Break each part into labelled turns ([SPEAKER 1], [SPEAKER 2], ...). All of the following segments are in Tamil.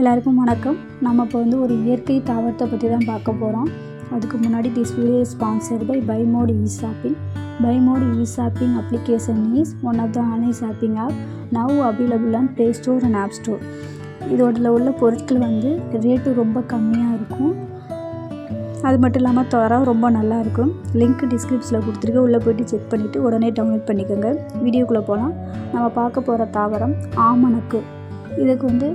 [SPEAKER 1] எல்லாருக்கும் வணக்கம். நம்ம இப்போ ஒரு இயற்கை தாவரத்தை பற்றி தான் பார்க்க போகிறோம். அதுக்கு முன்னாடி this video is sponsored by Bymod e-shopping. Bymod e-shopping application is one of the online shopping app now available on play store and app store. இதோட உள்ள பொருட்கள் ரேட்டு ரொம்ப கம்மியாக இருக்கும். அது மட்டும் இல்லாமல் தரம் ரொம்ப நல்லா இருக்கும். லிங்க் டிஸ்கிரிப்ஷனில் கொடுத்துருக்கேன், உள்ளே போய்ட்டு செக் பண்ணிவிட்டு உடனே டவுன்லோட் பண்ணிக்கோங்க. வீடியோக்குள்ளே போகலாம். நம்ம பார்க்க போகிற தாவரம் ஆமணக்கு. இதுக்கு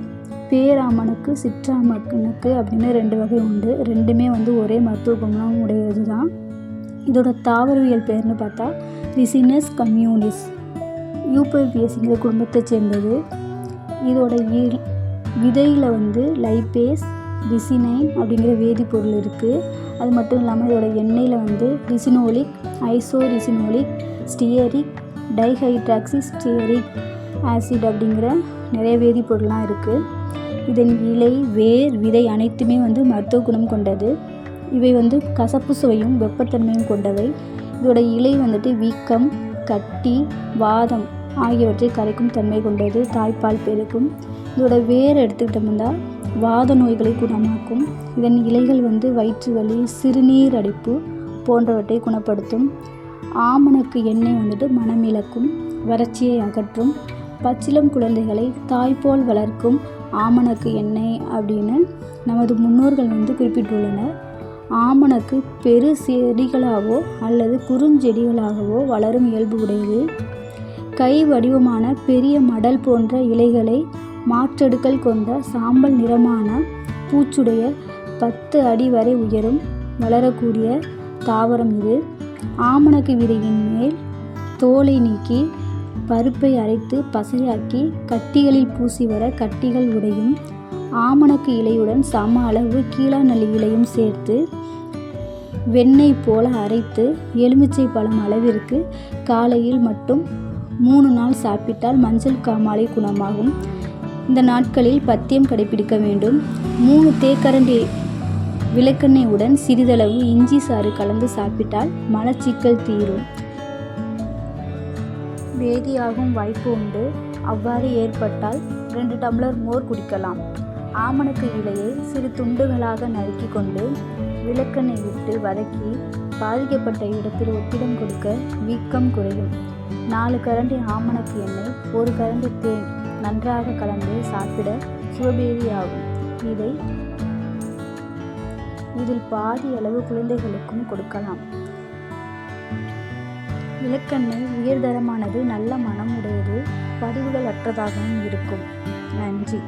[SPEAKER 1] பேராமணக்கு, சிற்றாமணக்கு அப்படின்னு 2 வகை உண்டு. ரெண்டுமே ஒரே மருத்துவ குணம் உடையது தான். இதோட தாவரவியல் பேர்னு பார்த்தா ரிசினஸ் கம்யூனிஸ் யூபர்பியசிங்கிற குடும்பத்தை சேர்ந்தது. இதோட விதையில் லைபேஸ், ரிசினைன் அப்படிங்கிற வேதிப்பொருள் இருக்குது. அது மட்டும் இல்லாமல் இதோட எண்ணெயில் ricinoleic, ஐசோரிசினோலிக், stearic, dihydroxy stearic acid அப்படிங்கிற நிறைய வேதிப்பொருள்லாம் இருக்குது. இதன் இலை, வேர், விதை அனைத்துமே மருத்துவ குணம் கொண்டது. இவை கசப்பு சுவையும் வெப்பத்தன்மையும் கொண்டவை. இதோட இலை வீக்கம், கட்டி, வாதம் ஆகியவற்றை கரைக்கும் தன்மை கொண்டது. தாய்ப்பால் பெருக்கும். இதோட வேர் எடுத்துக்கிட்டோம்னா வாத நோய்களை குணமாக்கும். இதன் இலைகள் வயிற்று வலி, சிறுநீர் அடைப்பு போன்றவற்றை குணப்படுத்தும். ஆமணக்கு எண்ணெய் மனமிளக்கும், வறட்சியை அகற்றும். பச்சிளம் குழந்தைகளை தாய்போல் வளர்க்கும் ஆமணக்கு எண்ணெய் அப்படின்னு நமது முன்னோர்கள் குறிப்பிட்டுள்ளனர். ஆமணக்கு பெரு செடிகளாகவோ அல்லது குறுஞ்செடிகளாகவோ வளரும் இயல்பு உடையது. கை வடிவமான பெரிய மடல் போன்ற இலைகளை மாற்றெடுக்கல் கொண்ட சாம்பல் நிறமான பூச்சுடைய 10 அடி வரை உயரும் வளரக்கூடிய தாவரம் இது. ஆமணக்கு விதையின் மேல் தோலை நீக்கி பருப்பை அரைத்து பசையாக்கி கட்டிகளில் பூசி வர கட்டிகள் உடையும். ஆமணக்கு இலையுடன் சம அளவு கீழாநெல்லி இலையும் சேர்த்து வெண்ணெய் போல அரைத்து எலுமிச்சை பழம் அளவிற்கு காலையில் மட்டும் 3 நாள் சாப்பிட்டால் மஞ்சள் காமாலை குணமாகும். இந்த நாட்களில் பத்தியம் கடைபிடிக்க வேண்டும். 3 தேக்கரண்டி விளக்கெண்ணெயுடன் சிறிதளவு இஞ்சி சாறு கலந்து சாப்பிட்டால் மலச்சிக்கல் தீரும். வேதியாகும் வாய்ப்பு உண்டு. அவ்வாறு ஏற்பட்டால் 2 டம்ளர் மோர் குடிக்கலாம். ஆமணக்கு இலையை சிறு துண்டுகளாக நறுக்கி கொண்டு விளக்கெண்ணெய் விட்டு வதக்கி பாதிக்கப்பட்ட இடத்தில் ஒத்திடம் கொடுக்க வீக்கம் குறையும். 4 கரண்டி ஆமணக்கு எண்ணெய், 1 கரண்டி தேன் நன்றாக கலந்து சாப்பிட சுவபேதியாகும். இதில் பாதி அளவு குழந்தைகளுக்கும் கொடுக்கலாம். விளக்கெண்ணெய் உயர்தரமானது, நல்ல மனம் உடையது, படிவுகள் அற்றதாகவும் இருக்கும். நன்றி.